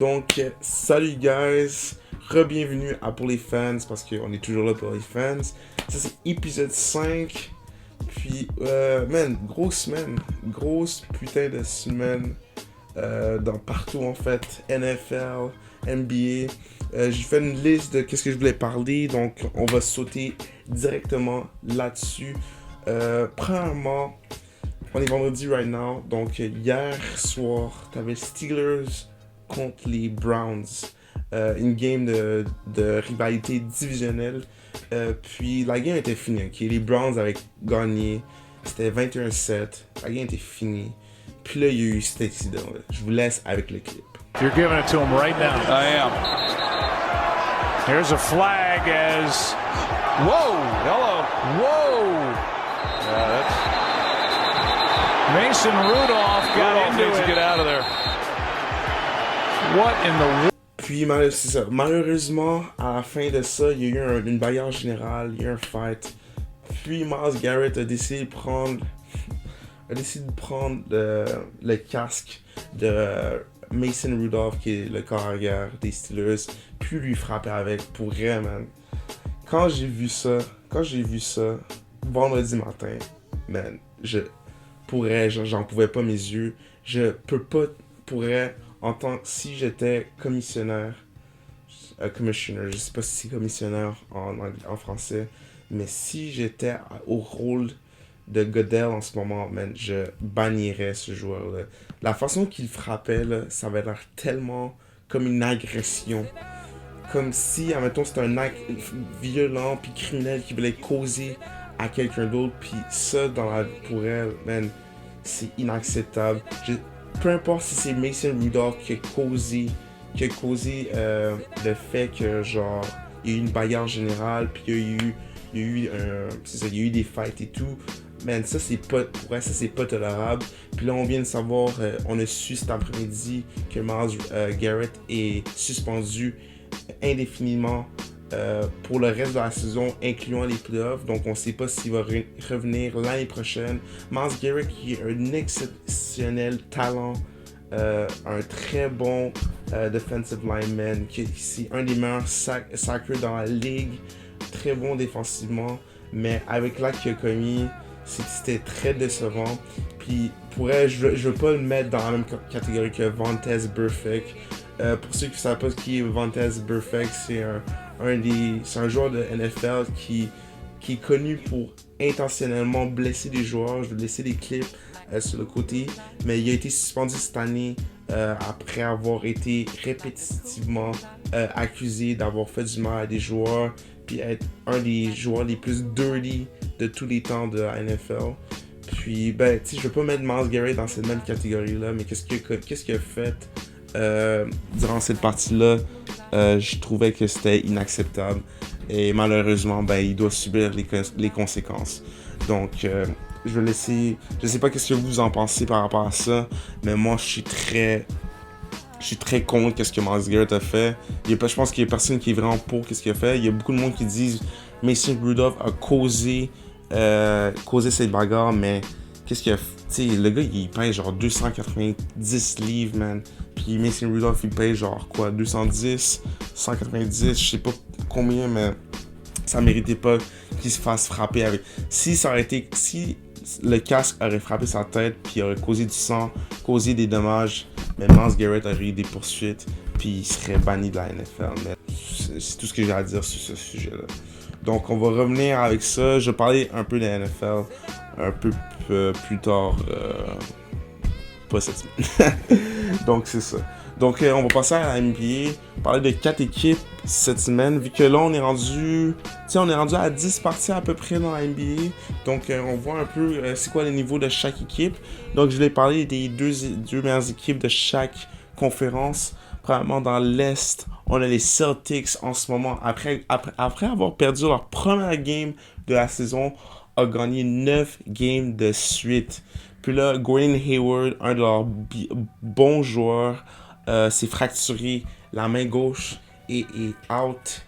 Donc, salut guys, re-bienvenue à Pour les fans, parce qu'on est toujours là pour les fans. Ça c'est épisode 5, puis, grosse semaine, grosse putain de semaine, dans partout en fait, NFL, NBA. J'ai fait une liste de qu'est-ce que je voulais parler, donc on va sauter directement là-dessus. Premièrement, on est vendredi right now, donc hier soir, t'avais Steelers contre les Browns. Une game de rivalité divisionnelle. Puis la game était finie. Okay? Les Browns avaient gagné. C'était 21-7. La game était finie. Puis là, il y a eu cet incident. Je vous laisse avec le clip. You're giving it to him right now. I am. Here's a flag as... Whoa! Hello. Whoa! Mason Rudolph got into Needs to it. get out of there. What in the world? Puis c'est ça. Malheureusement, à la fin de ça, il y a eu une bagarre générale, il y a eu un fight. Puis Myles Garrett a décidé de prendre, le casque de Mason Rudolph, qui est le corps arrière des Steelers, puis lui frapper avec. Pour vrai, man. Quand j'ai vu ça, vendredi matin, man, j'en pouvais pas mes yeux. Je peux pas, pourrais, si j'étais commissionnaire, je sais pas si c'est commissionnaire en français, mais si j'étais au rôle de Goodell en ce moment, man, je bannirais ce joueur-là. La façon qu'il frappait, là, ça avait l'air tellement comme une agression. Comme si, admettons, c'était un acte violent puis criminel qui voulait causer à quelqu'un d'autre. Puis ça, pour elle, man, c'est inacceptable. Peu importe si c'est Mason Rudolph qui a causé le fait que, genre, il y a eu une bagarre générale, puis il y a eu des fights et tout. Man, ça c'est pas tolérable. Puis là, on vient de savoir, on a su cet après-midi que Myles Garrett est suspendu indéfiniment pour le reste de la saison, incluant les playoffs. Donc, on ne sait pas s'il va revenir l'année prochaine. Myles Garrett, qui est un exceptionnel talent, un très bon defensive lineman, c'est un des meilleurs sackers dans la ligue, très bon défensivement, mais avec l'acte qu'il a commis, c'était très décevant. Puis, je veux pas le mettre dans la même catégorie que Vontaze Burfict. Pour ceux qui ne savent pas qui est Vontaze Burfict, c'est un joueur de NFL qui est connu pour intentionnellement blesser des joueurs. Je vais laisser des clips sur le côté, mais il a été suspendu cette année après avoir été répétitivement accusé d'avoir fait du mal à des joueurs, puis être un des joueurs les plus dirty de tous les temps de la NFL. Puis, je veux pas mettre Myles Garrett dans cette même catégorie-là, mais qu'est-ce qu'il a fait durant cette partie-là, je trouvais que c'était inacceptable. Et malheureusement, il doit subir les conséquences. Donc, je vais laisser... Je sais pas qu'est-ce que vous en pensez par rapport à ça, mais moi, je suis très contre qu'est-ce que Myles Garrett a fait. Je pense qu'il y a personne qui est vraiment pour qu'est-ce qu'il a fait. Il y a beaucoup de monde qui disent Mason Rudolph a causé cette bagarre, mais qu'est-ce qu'il a fait? T'sais, le gars, il pèse genre 290 livres, man. Puis Mason Rudolph, il pèse genre quoi, 210, 190, je sais pas combien, mais ça méritait pas qu'il se fasse frapper avec. Si le casque aurait frappé sa tête, puis il aurait causé du sang, causé des dommages, mais Myles Garrett aurait eu des poursuites, puis il serait banni de la NFL. Mais c'est tout ce que j'ai à dire sur ce sujet-là. Donc, on va revenir avec ça. Je vais parler un peu de la NFL un peu plus tard. Pas cette semaine. Donc, c'est ça. Donc, on va passer à la NBA. Parler de 4 équipes cette semaine. Vu que là, on est rendu à 10 parties à peu près dans la NBA. Donc, on voit un peu c'est quoi le niveau de chaque équipe. Donc, je vais parler des deux meilleures équipes de chaque conférence. Premièrement, dans l'Est, on a les Celtics en ce moment. Après avoir perdu leur première game de la saison, a gagné 9 games de suite. Puis là, Gordon Hayward, un de leurs bons joueurs, s'est fracturé la main gauche et est out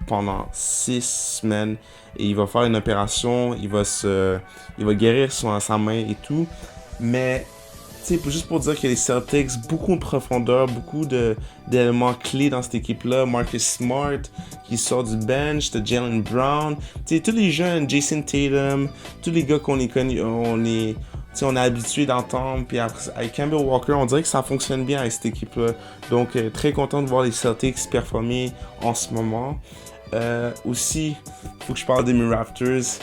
pendant 6 semaines. Et il va faire une opération, il va guérir sa main et tout. Mais juste pour dire que les Celtics, beaucoup de profondeur, beaucoup d'éléments clés dans cette équipe-là. Marcus Smart qui sort du bench, de Jaylen Brown, tous les jeunes, Jason Tatum, tous les gars qu'on est connus, on est habitué d'entendre. Puis après, avec Kemba Walker, on dirait que ça fonctionne bien avec cette équipe-là. Donc, très content de voir les Celtics performer en ce moment. Aussi, faut que je parle des Raptors.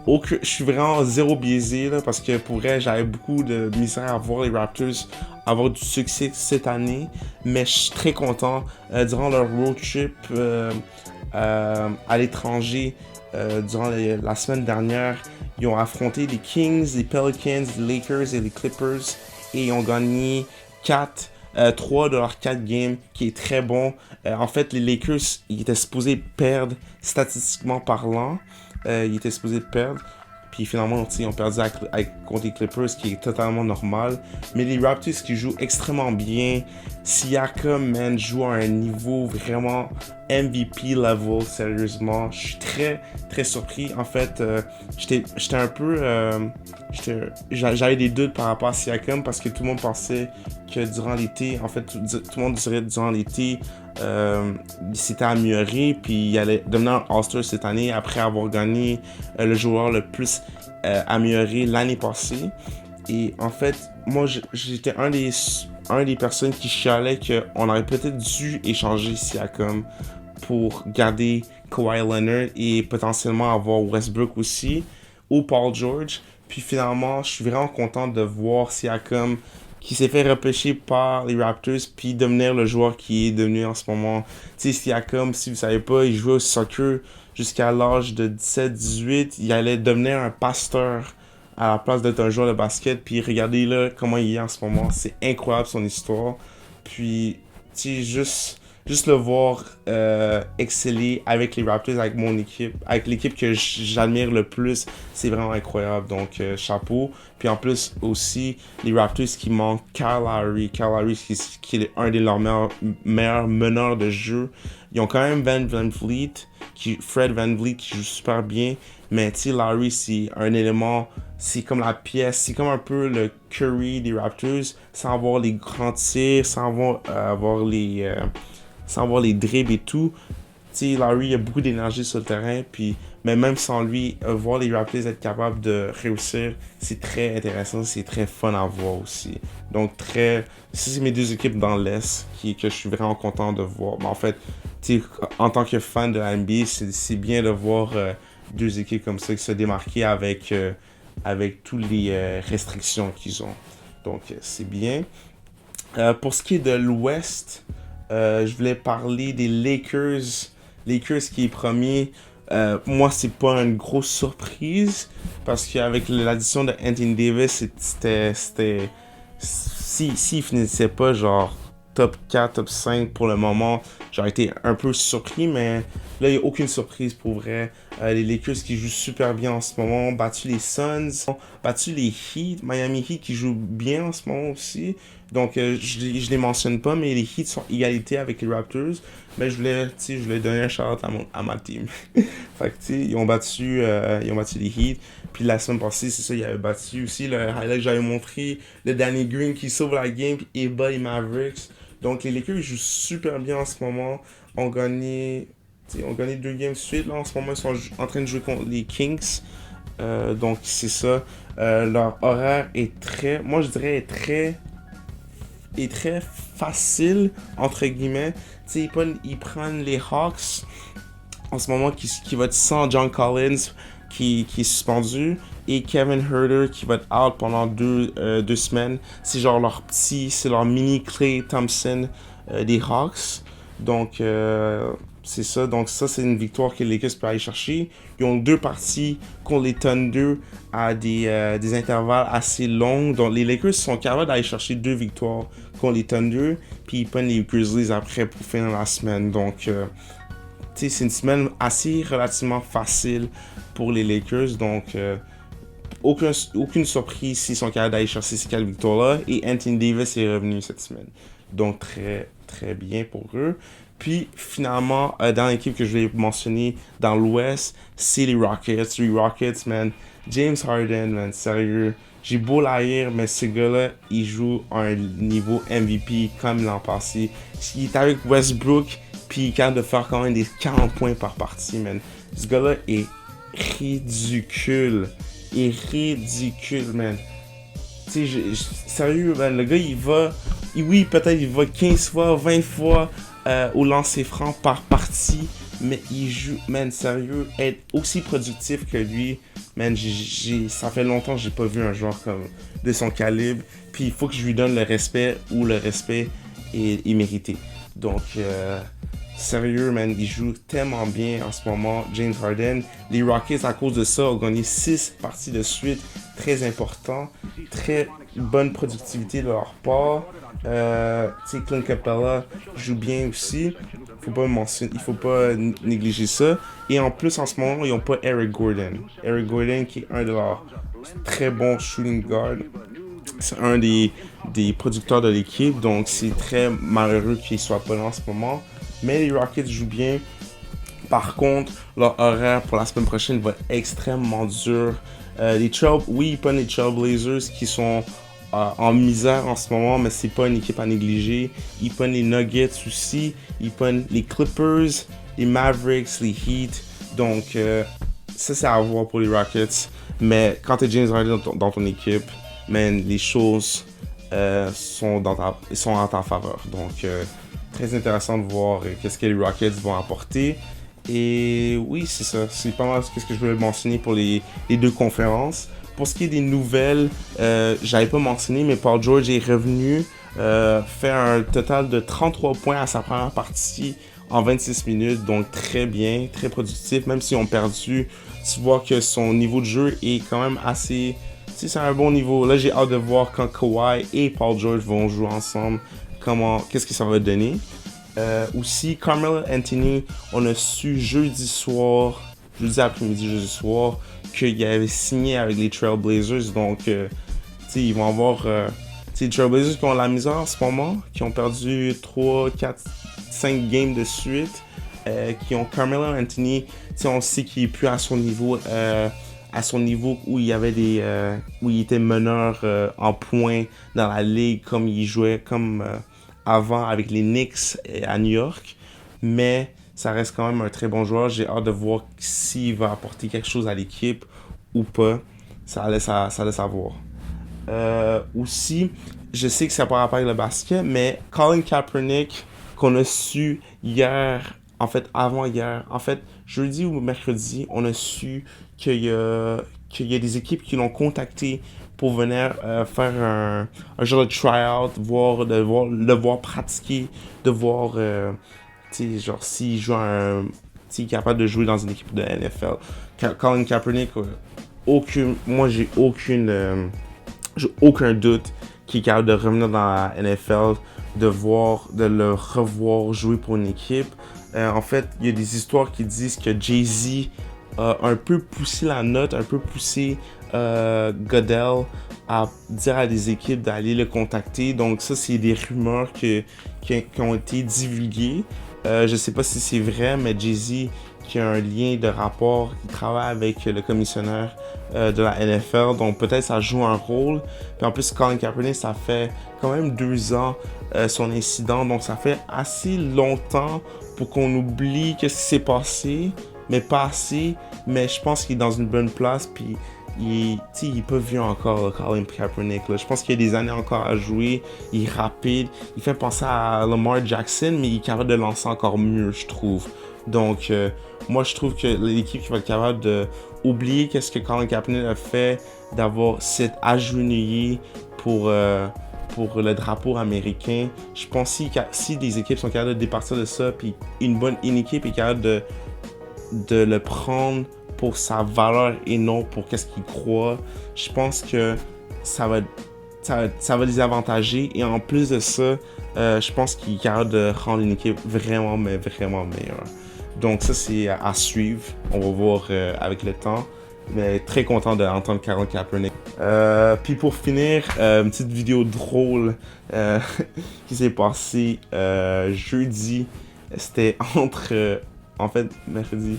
Je suis vraiment zéro biaisé là, parce que pour vrai, j'avais beaucoup de misère à voir les Raptors avoir du succès cette année. Mais je suis très content. Durant leur road trip à l'étranger, durant la semaine dernière, ils ont affronté les Kings, les Pelicans, les Lakers et les Clippers. Et ils ont gagné 3 de leurs 4 games, qui est très bon. En fait, les Lakers, ils étaient supposés perdre statistiquement parlant. Ils étaient supposés perdre. Puis finalement, ils ont perdu contre les Clippers, qui est totalement normal. Mais les Raptors qui jouent extrêmement bien. Siakam, man, joue à un niveau vraiment MVP level, sérieusement. Je suis très, très surpris. En fait, j'étais un peu... j'avais des doutes par rapport à Siakam parce que tout le monde pensait que durant l'été, en fait, tout le monde dirait durant l'été, il s'était amélioré, puis il allait devenir un All-Star cette année après avoir gagné le joueur le plus amélioré l'année passée. Et en fait, moi, j'étais un des personnes qui chialait qu'on aurait peut-être dû échanger Siakam pour garder Kawhi Leonard et potentiellement avoir Westbrook aussi, ou Paul George. Puis finalement, je suis vraiment content de voir Siakam qui s'est fait repêcher par les Raptors puis devenir le joueur qui est devenu en ce moment. Tu sais, Siakam, si vous savez pas, il jouait au soccer jusqu'à l'âge de 17-18. Il allait devenir un pasteur à la place d'être un joueur de basket. Puis regardez là comment il est en ce moment. C'est incroyable son histoire. Puis, tu sais, juste le voir exceller avec les Raptors, avec mon équipe, avec l'équipe que j'admire le plus, c'est vraiment incroyable. Donc, chapeau. Puis en plus, aussi, les Raptors qui manquent Kyle Lowry. Kyle Lowry qui est un de leurs meilleurs meneurs de jeu. Ils ont quand même Fred VanVleet qui joue super bien. Mais tu sais, Lowry, c'est un élément, c'est comme la pièce, c'est comme un peu le Curry des Raptors, sans avoir les grands tirs, sans avoir les dribbles et tout. Tu sais, Lowry, il a beaucoup d'énergie sur le terrain, puis mais même sans lui, voir les Raptors être capables de réussir, c'est très intéressant, c'est très fun à voir aussi. Donc, ça, c'est mes deux équipes dans l'Est que je suis vraiment content de voir. Mais en fait, tu sais, en tant que fan de la NBA, c'est bien de voir deux équipes comme ça qui se démarquer avec toutes les restrictions qu'ils ont. Donc, c'est bien. Pour ce qui est de l'Ouest, je voulais parler des Lakers. Lakers qui est premier. Moi, c'est pas une grosse surprise parce qu'avec l'addition de Anthony Davis, c'était s'il finissait pas genre top 4, top 5 pour le moment, j'aurais été un peu surpris, mais là, il n'y a aucune surprise pour vrai. Les Lakers qui jouent super bien en ce moment, ont battu les Suns, ont battu les Heat, Miami Heat qui jouent bien en ce moment aussi. Donc, je les mentionne pas, mais les Heat sont égalité avec les Raptors. Mais je voulais donner un shout-out à ma team. Fait que, tu sais, ils ont battu les Heat. Puis la semaine passée, c'est ça, ils avaient battu aussi le highlight que j'avais montré, le Danny Green qui sauve la game, puis et bat les Mavericks. Donc, les Lakers jouent super bien en ce moment. On gagné 2 games suite. Là, en ce moment, ils sont en train de jouer contre les Kings. Donc, c'est ça. Leur horaire est moi je dirais, est très facile, entre guillemets. Tu sais, ils prennent les Hawks en ce moment qui va être sans John Collins qui est suspendu et Kevin Huerter qui va être out pendant 2 semaines. C'est genre c'est leur mini Klay Thompson des Hawks. Donc c'est ça. Donc ça, c'est une victoire que les Lakers peuvent aller chercher. Ils ont 2 parties contre les Thunder à des intervalles assez longs. Donc les Lakers sont capables d'aller chercher 2 victoires contre les Thunder. Puis ils prennent les Grizzlies après pour finir la semaine. Donc tu sais, c'est une semaine assez relativement facile pour les Lakers. Donc aucune surprise s'ils sont capables d'aller chercher ces 4 victoires-là. Et Anthony Davis est revenu cette semaine. Donc très très bien pour eux. Puis finalement, dans l'équipe que je vais mentionner dans l'Ouest, c'est les Rockets. Les Rockets, man. James Harden, man, sérieux. j'ai beau l'haïr, mais ce gars-là, il joue à un niveau MVP comme l'an passé. Il est avec Westbrook, puis il est capable de faire quand même des 40 points par partie, man. Ce gars-là est ridicule. Il est ridicule, man. Tu sais, sérieux, man, le gars, il va... Oui, peut-être il va 15 fois, 20 fois au lancer franc par partie, mais il joue, man, sérieux, être aussi productif que lui, man, ça fait longtemps que j'ai pas vu un joueur comme de son calibre, puis il faut que je lui donne le respect où le respect est mérité. Donc, sérieux, man, il joue tellement bien en ce moment, James Harden. Les Rockets, à cause de ça, ont gagné 6 parties de suite, très important, très bonne productivité de leur part. Tu sais, Clint Capella joue bien aussi. Il faut pas négliger ça. Et en plus, en ce moment, ils n'ont pas Eric Gordon. Eric Gordon, qui est un de leurs très bons shooting guards. C'est un des producteurs de l'équipe, donc c'est très malheureux qu'il soit pas là en ce moment. Mais les Rockets jouent bien. Par contre, leur horaire pour la semaine prochaine va être extrêmement dur. Ils prennent les Trailblazers qui sont en misère en ce moment, mais c'est pas une équipe à négliger. Ils prennent les Nuggets aussi. Ils prennent les Clippers, les Mavericks, les Heat. Donc, ça, c'est à voir pour les Rockets. Mais quand tu es James Harden dans ton équipe, man, les choses sont en ta faveur. Donc, très intéressant de voir qu'est-ce que les Rockets vont apporter. Et oui, c'est ça. C'est pas mal ce que je voulais mentionner pour les deux conférences. Pour ce qui est des nouvelles, j'avais pas mentionné, mais Paul George est revenu faire un total de 33 points à sa première partie en 26 minutes. Donc très bien, très productif. Même si on perdu, tu vois que son niveau de jeu est quand même assez... Tu sais, c'est un bon niveau. Là, j'ai hâte de voir quand Kawhi et Paul George vont jouer ensemble, qu'est-ce que ça va donner. Aussi, Carmelo Anthony, on a su jeudi après-midi, jeudi soir, qu'il avait signé avec les Trailblazers. Donc, tu sais, ils vont avoir... les Trailblazers qui ont la misère en ce moment, qui ont perdu 3, 4, 5 games de suite, qui ont Carmelo Anthony, tu sais, on sait qu'il est plus à son niveau où il y avait où il était meneur en points dans la ligue, comme il jouait comme avant avec les Knicks à New York. Mais ça reste quand même un très bon joueur. J'ai hâte de voir s'il va apporter quelque chose à l'équipe ou pas. Ça laisse à voir. Aussi, je sais que ça n'a pas rapport avec le basket, mais Colin Kaepernick, qu'on a su hier, en fait avant-hier, en fait jeudi ou mercredi, on a su qu'il y a des équipes qui l'ont contacté pour venir faire un genre de try-out, le voir pratiquer, de voir tu sais, genre s'il joue s'il est capable de jouer dans une équipe de NFL. Colin Kaepernick, j'ai aucun doute qu'il est capable de revenir dans la NFL, de le revoir jouer pour une équipe. En fait, il y a des histoires qui disent que Jay-Z a un peu poussé la note, un peu poussé Goodell à dire à des équipes d'aller le contacter. Donc ça, c'est des rumeurs qui ont été divulguées. Je sais pas si c'est vrai, mais Jay-Z, qui a un lien de rapport, qui travaille avec le commissionnaire de la NFL, donc peut-être ça joue un rôle. Puis en plus, Colin Kaepernick, ça fait quand même 2 ans son incident, donc ça fait assez longtemps pour qu'on oublie qu'est-ce qui s'est passé, mais pas assez. Mais je pense qu'il est dans une bonne place, puis il peut vivre encore, Colin Kaepernick. Là. Je pense qu'il y a des années encore à jouer. Il est rapide. Il fait penser à Lamar Jackson, mais il est capable de lancer encore mieux, je trouve. Donc, moi, je trouve que l'équipe qui va être capable d'oublier qu'est-ce que Colin Kaepernick a fait, d'avoir cet agenouillé pour le drapeau américain. Je pense que si des équipes sont capables de départir de ça, puis une équipe est capable de le prendre pour sa valeur et non pour qu'est-ce qu'il croit, je pense que ça va les avantager. Et en plus de ça, je pense qu'il est capable de rendre une équipe vraiment, mais vraiment meilleure. Donc ça, c'est à suivre. On va voir avec le temps. Mais très content d'entendre Colin Kaepernick. Puis pour finir, une petite vidéo drôle qui s'est passée jeudi. C'était en fait, mercredi.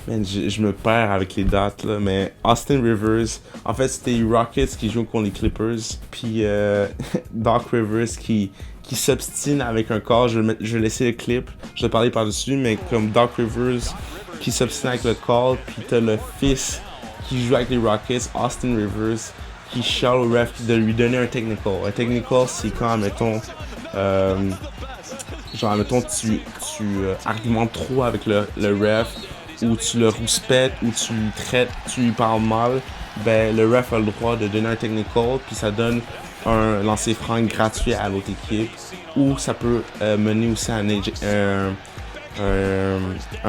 Man, je me perds avec les dates, là, mais Austin Rivers, en fait, c'était les Rockets qui jouent contre les Clippers, puis Doc Rivers qui s'obstine avec un call. Je vais laisser le clip, je vais parler par-dessus, mais comme Doc Rivers qui s'obstine avec le call, puis t'as le fils qui joue avec les Rockets, Austin Rivers, qui chiale au ref de lui donner un technical. Un technical, c'est quand, admettons, tu argumentes trop avec le ref, ou tu le rouspètes, ou tu le traites, tu lui parles mal, ben le ref a le droit de donner un technical, puis ça donne un lancer franc gratuit à l'autre équipe, ou ça peut mener aussi à un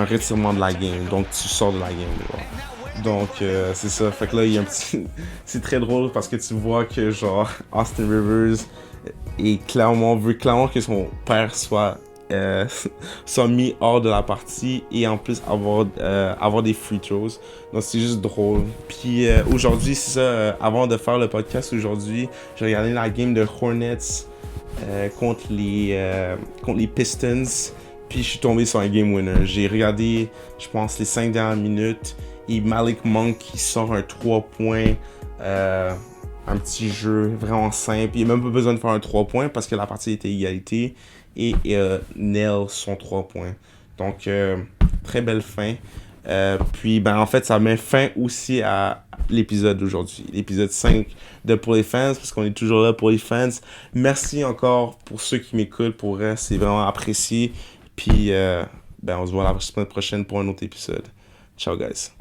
retirement de la game, donc tu sors de la game. Genre. Donc c'est ça, fait que là il y a un petit... c'est très drôle parce que tu vois que genre Austin Rivers veut clairement que son père soit mis hors de la partie et en plus avoir des free throws. Donc c'est juste drôle. Puis aujourd'hui, c'est ça, avant de faire le podcast aujourd'hui, j'ai regardé la game de Hornets contre les Pistons. Puis je suis tombé sur un game winner. J'ai regardé, je pense, les 5 dernières minutes. Et Malik Monk qui sort un 3 points. Un petit jeu vraiment simple. Il n'y a même pas besoin de faire un 3 points parce que la partie était égalité. Et nail son 3 points. Donc, très belle fin. Puis, en fait, ça met fin aussi à l'épisode d'aujourd'hui. L'épisode 5 de Pour les fans, parce qu'on est toujours là pour les fans. Merci encore pour ceux qui m'écoutent. Pour vrai, c'est vraiment apprécié. Puis, on se voit la semaine prochaine pour un autre épisode. Ciao, guys.